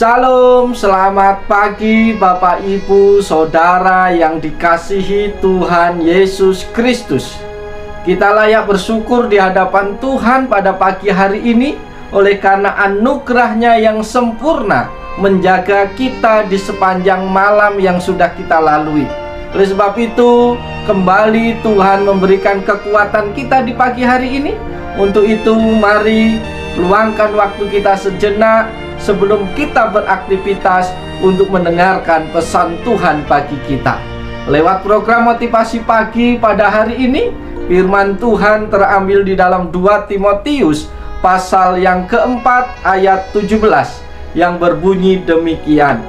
Shalom, selamat pagi Bapak Ibu Saudara yang dikasihi Tuhan Yesus Kristus. Kita layak bersyukur di hadapan Tuhan pada pagi hari ini oleh karena anugerah-Nya yang sempurna menjaga kita di sepanjang malam yang sudah kita lalui. Oleh sebab itu, kembali Tuhan memberikan kekuatan kita di pagi hari ini. Untuk itu, mari luangkan waktu kita sejenak sebelum kita beraktivitas untuk mendengarkan pesan Tuhan bagi kita. Lewat program motivasi pagi pada hari ini, firman Tuhan terambil di dalam 2 Timotius pasal yang keempat ayat 17 yang berbunyi demikian.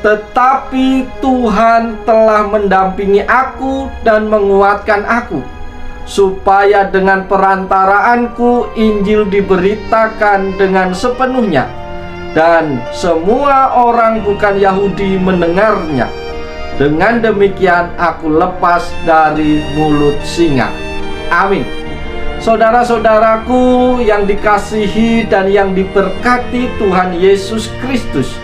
Tetapi Tuhan telah mendampingi aku dan menguatkan aku, supaya dengan perantaraanku Injil diberitakan dengan sepenuhnya, dan semua orang bukan Yahudi mendengarnya. Dengan demikian aku lepas dari mulut singa. Amin. Saudara-saudaraku yang dikasihi dan yang diberkati Tuhan Yesus Kristus,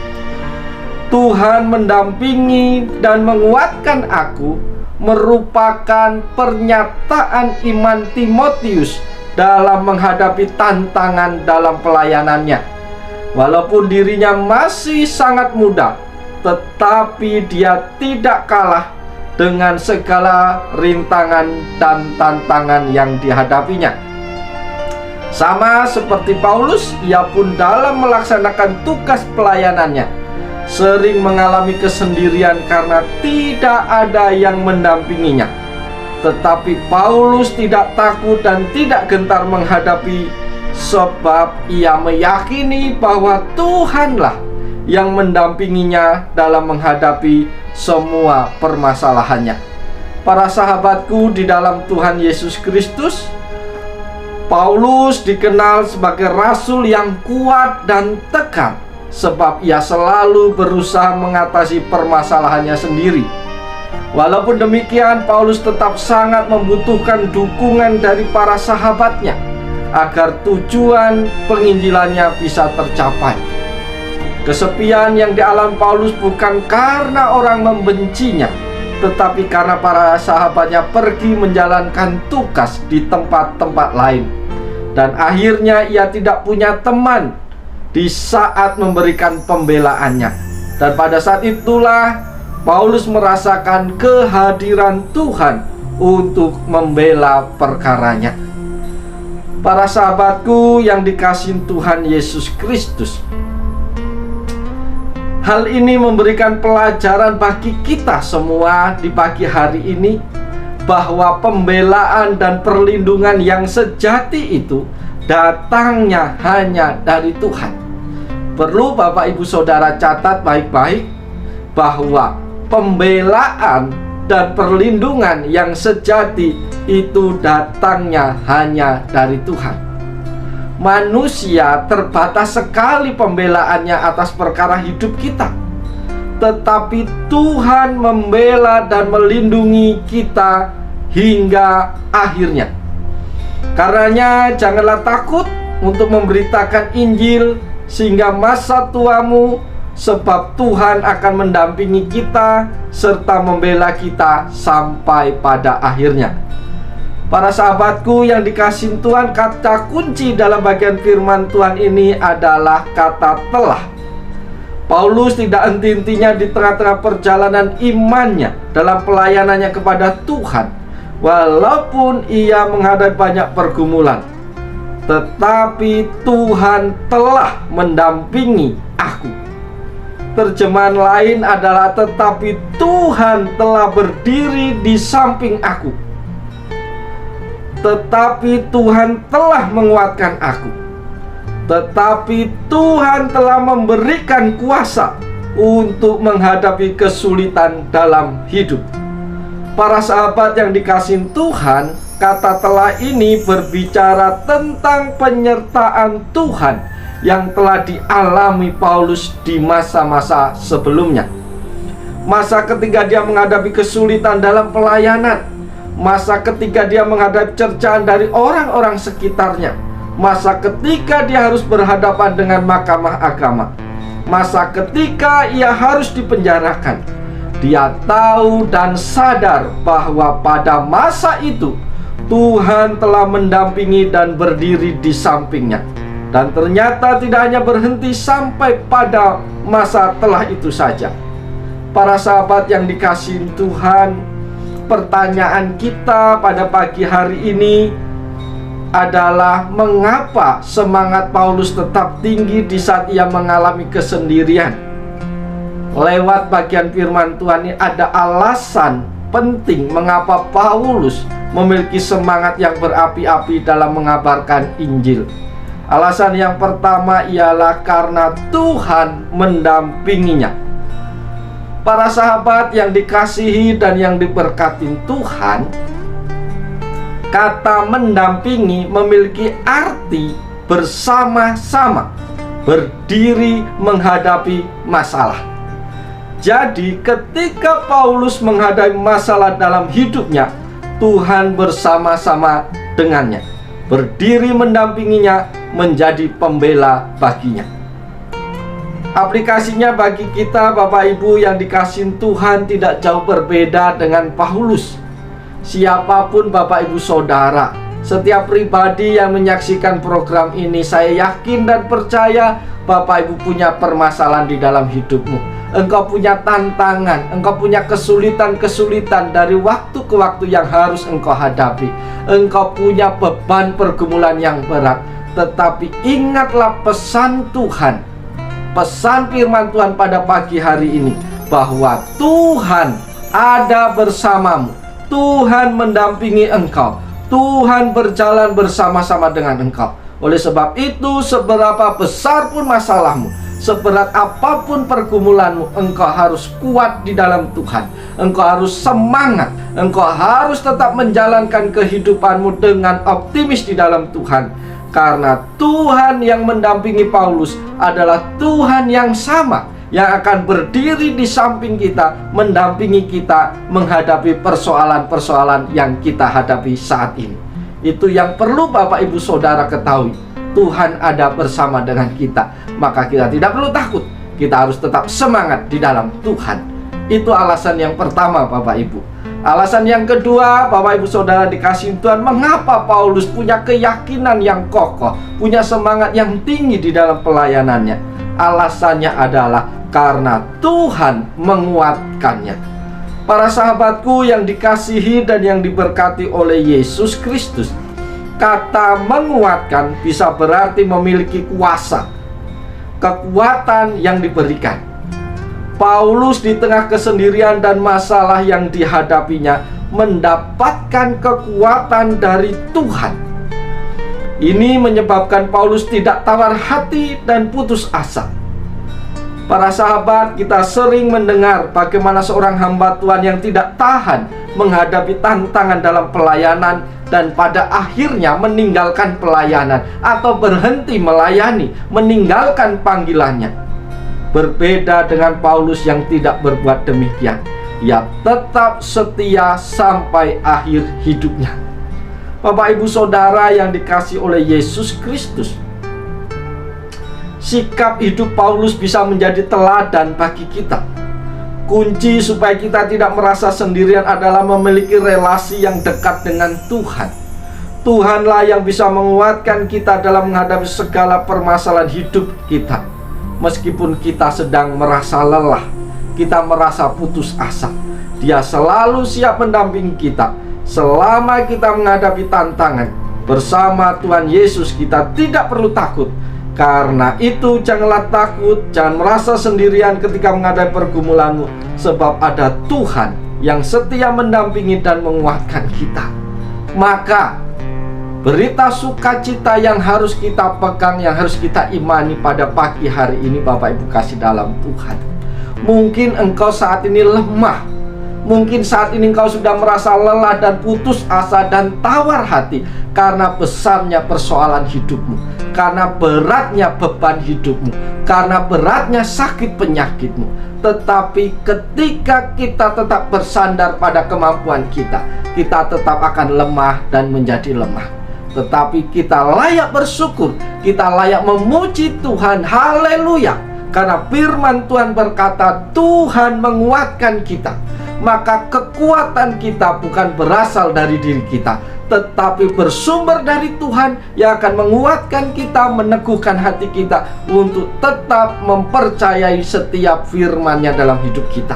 Tuhan mendampingi dan menguatkan aku merupakan pernyataan iman Timotius dalam menghadapi tantangan dalam pelayanannya. Walaupun dirinya masih sangat muda, tetapi dia tidak kalah dengan segala rintangan dan tantangan yang dihadapinya. Sama seperti Paulus, ia pun dalam melaksanakan tugas pelayanannya sering mengalami kesendirian karena tidak ada yang mendampinginya. Tetapi Paulus tidak takut dan tidak gentar menghadapi, sebab ia meyakini bahwa Tuhanlah yang mendampinginya dalam menghadapi semua permasalahannya. Para sahabatku di dalam Tuhan Yesus Kristus, Paulus dikenal sebagai rasul yang kuat dan tegar, sebab ia selalu berusaha mengatasi permasalahannya sendiri. Walaupun demikian, Paulus tetap sangat membutuhkan dukungan dari para sahabatnya agar tujuan penginjilannya bisa tercapai. Kesepian yang dialami Paulus bukan karena orang membencinya, tetapi karena para sahabatnya pergi menjalankan tugas di tempat-tempat lain. Dan akhirnya ia tidak punya teman di saat memberikan pembelaannya. Dan pada saat itulah Paulus merasakan kehadiran Tuhan untuk membela perkaranya. Para sahabatku yang dikasihi Tuhan Yesus Kristus, hal ini memberikan pelajaran bagi kita semua di pagi hari ini, bahwa pembelaan dan perlindungan yang sejati itu datangnya hanya dari Tuhan. Perlu Bapak Ibu Saudara catat baik-baik bahwa pembelaan dan perlindungan yang sejati itu datangnya hanya dari Tuhan. Manusia terbatas sekali pembelaannya atas perkara hidup kita, tetapi Tuhan membela dan melindungi kita hingga akhirnya. Karenanya janganlah takut untuk memberitakan Injil sehingga masa tuamu, sebab Tuhan akan mendampingi kita serta membela kita sampai pada akhirnya. Para sahabatku yang dikasihi Tuhan, kata kunci dalam bagian firman Tuhan ini adalah kata telah. Paulus tidak henti-hentinya di tengah-tengah perjalanan imannya dalam pelayanannya kepada Tuhan, walaupun ia menghadapi banyak pergumulan. Tetapi Tuhan telah mendampingi aku. Terjemahan lain adalah tetapi Tuhan telah berdiri di samping aku. Tetapi Tuhan telah menguatkan aku. Tetapi Tuhan telah memberikan kuasa untuk menghadapi kesulitan dalam hidup. Para sahabat yang dikasihi Tuhan, kata telah ini berbicara tentang penyertaan Tuhan yang telah dialami Paulus di masa-masa sebelumnya. Masa ketika dia menghadapi kesulitan dalam pelayanan, masa ketika dia menghadapi cercaan dari orang-orang sekitarnya, masa ketika dia harus berhadapan dengan mahkamah agama. masa ketika ia harus dipenjarakan, dia tahu dan sadar bahwa pada masa itu Tuhan telah mendampingi dan berdiri di sampingnya. Dan ternyata tidak hanya berhenti sampai pada masa telah itu saja. Para sahabat yang dikasihi Tuhan, pertanyaan kita pada pagi hari ini adalah mengapa semangat Paulus tetap tinggi di saat ia mengalami kesendirian. Lewat bagian firman Tuhan ini ada alasan penting mengapa Paulus memiliki semangat yang berapi-api dalam mengabarkan Injil. Alasan yang pertama ialah karena Tuhan mendampinginya. Para sahabat yang dikasihi dan yang diberkati Tuhan, kata mendampingi memiliki arti bersama-sama, berdiri menghadapi masalah. Jadi ketika Paulus menghadapi masalah dalam hidupnya, Tuhan bersama-sama dengannya, berdiri mendampinginya, menjadi pembela baginya. Aplikasinya bagi kita Bapak Ibu yang dikasihi Tuhan tidak jauh berbeda dengan Paulus. Siapapun Bapak Ibu Saudara, setiap pribadi yang menyaksikan program ini, saya yakin dan percaya Bapak Ibu punya permasalahan di dalam hidupmu. Engkau punya tantangan, engkau punya kesulitan-kesulitan dari waktu ke waktu yang harus engkau hadapi. Engkau punya beban pergumulan yang berat. Tetapi ingatlah pesan Tuhan, pesan firman Tuhan pada pagi hari ini, bahwa Tuhan ada bersamamu. Tuhan mendampingi engkau. Tuhan berjalan bersama-sama dengan engkau. Oleh sebab itu, seberapa besar pun masalahmu, seberat apapun pergumulanmu, engkau harus kuat di dalam Tuhan. Engkau harus semangat. Engkau harus tetap menjalankan kehidupanmu dengan optimis di dalam Tuhan. Karena Tuhan yang mendampingi Paulus adalah Tuhan yang sama, yang akan berdiri di samping kita, mendampingi kita menghadapi persoalan-persoalan yang kita hadapi saat ini. Itu yang perlu Bapak Ibu Saudara ketahui. Tuhan ada bersama dengan kita, maka kita tidak perlu takut. Kita harus tetap semangat di dalam Tuhan. Itu alasan yang pertama Bapak Ibu. Alasan yang kedua, Bapak Ibu Saudara dikasihi Tuhan, mengapa Paulus punya keyakinan yang kokoh, punya semangat yang tinggi di dalam pelayanannya? Alasannya adalah karena Tuhan menguatkannya. Para sahabatku yang dikasihi dan yang diberkati oleh Yesus Kristus, kata menguatkan bisa berarti memiliki kuasa, kekuatan yang diberikan. Paulus di tengah kesendirian dan masalah yang dihadapinya mendapatkan kekuatan dari Tuhan. Ini menyebabkan Paulus tidak tawar hati dan putus asa. Para sahabat, kita sering mendengar bagaimana seorang hamba Tuhan yang tidak tahan menghadapi tantangan dalam pelayanan dan pada akhirnya meninggalkan pelayanan atau berhenti melayani, meninggalkan panggilannya. Berbeda dengan Paulus yang tidak berbuat demikian. Ia tetap setia sampai akhir hidupnya. Bapak Ibu Saudara yang dikasihi oleh Yesus Kristus, sikap hidup Paulus bisa menjadi teladan bagi kita. Kunci supaya kita tidak merasa sendirian adalah memiliki relasi yang dekat dengan Tuhan. Tuhanlah yang bisa menguatkan kita dalam menghadapi segala permasalahan hidup kita. Meskipun kita sedang merasa lelah, kita merasa putus asa, Dia selalu siap mendampingi kita. Selama kita menghadapi tantangan, bersama Tuhan Yesus kita tidak perlu takut. Karena itu janganlah takut, jangan merasa sendirian ketika menghadapi pergumulanmu, sebab ada Tuhan yang setia mendampingi dan menguatkan kita. Maka berita sukacita yang harus kita pegang, yang harus kita imani pada pagi hari ini Bapak Ibu kasih dalam Tuhan. Mungkin engkau saat ini lemah, mungkin saat ini engkau sudah merasa lelah dan putus asa dan tawar hati karena besarnya persoalan hidupmu, karena beratnya beban hidupmu, karena beratnya sakit penyakitmu. Tetapi ketika kita tetap bersandar pada kemampuan kita, kita tetap akan lemah dan menjadi lemah. Tetapi kita layak bersyukur, kita layak memuji Tuhan, haleluya, Karena firman Tuhan berkata, Tuhan menguatkan kita. Maka kekuatan kita bukan berasal dari diri kita, tetapi bersumber dari Tuhan yang akan menguatkan kita, meneguhkan hati kita untuk tetap mempercayai setiap firman-Nya dalam hidup kita.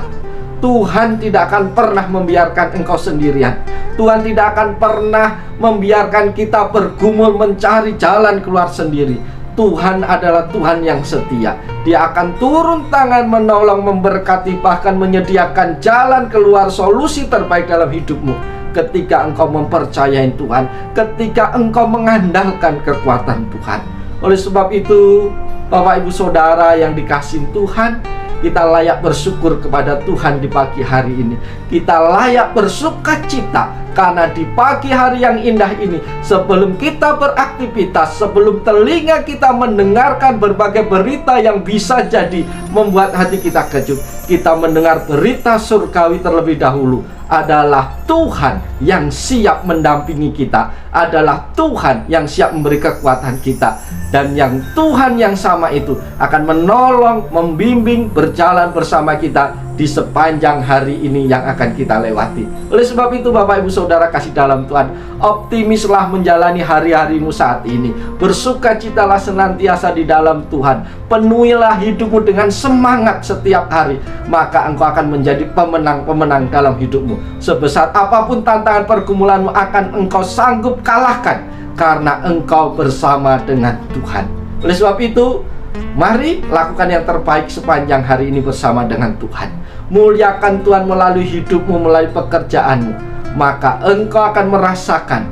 Tuhan tidak akan pernah membiarkan engkau sendirian. Tuhan tidak akan pernah membiarkan kita bergumul mencari jalan keluar sendiri. Tuhan adalah Tuhan yang setia. Dia akan turun tangan menolong, memberkati, bahkan menyediakan jalan keluar, solusi terbaik dalam hidupmu ketika engkau mempercayai Tuhan, ketika engkau mengandalkan kekuatan Tuhan. Oleh sebab itu, Bapak Ibu Saudara yang dikasihi Tuhan, kita layak bersyukur kepada Tuhan di pagi hari ini. Kita layak bersukacita karena di pagi hari yang indah ini, sebelum kita beraktivitas, sebelum telinga kita mendengarkan berbagai berita yang bisa jadi membuat hati kita kejut, kita mendengar berita surgawi terlebih dahulu. Adalah Tuhan yang siap mendampingi kita, adalah Tuhan yang siap memberi kekuatan kita, dan yang Tuhan yang sama itu akan menolong, membimbing, berjalan bersama kita di sepanjang hari ini yang akan kita lewati. Oleh sebab itu, Bapak Ibu Saudara kasih dalam Tuhan, optimislah menjalani hari-harimu saat ini. Bersukacitalah senantiasa di dalam Tuhan. Penuhilah hidupmu dengan semangat setiap hari, maka engkau akan menjadi pemenang-pemenang dalam hidupmu. Sebesar apapun tantangan pergumulanmu akan engkau sanggup kalahkan, karena engkau bersama dengan Tuhan. Oleh sebab itu, mari lakukan yang terbaik sepanjang hari ini bersama dengan Tuhan. Muliakan Tuhan melalui hidupmu, melalui pekerjaanmu, maka engkau akan merasakan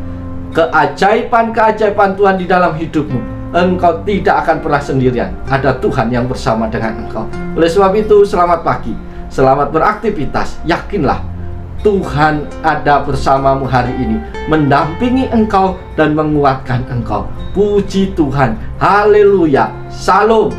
keajaiban-keajaiban Tuhan di dalam hidupmu. Engkau tidak akan pernah sendirian. Ada Tuhan yang bersama dengan engkau. Oleh sebab itu, selamat pagi, selamat beraktivitas. Yakinlah Tuhan ada bersamamu hari ini, mendampingi engkau dan menguatkan engkau. Puji Tuhan, haleluya, salam.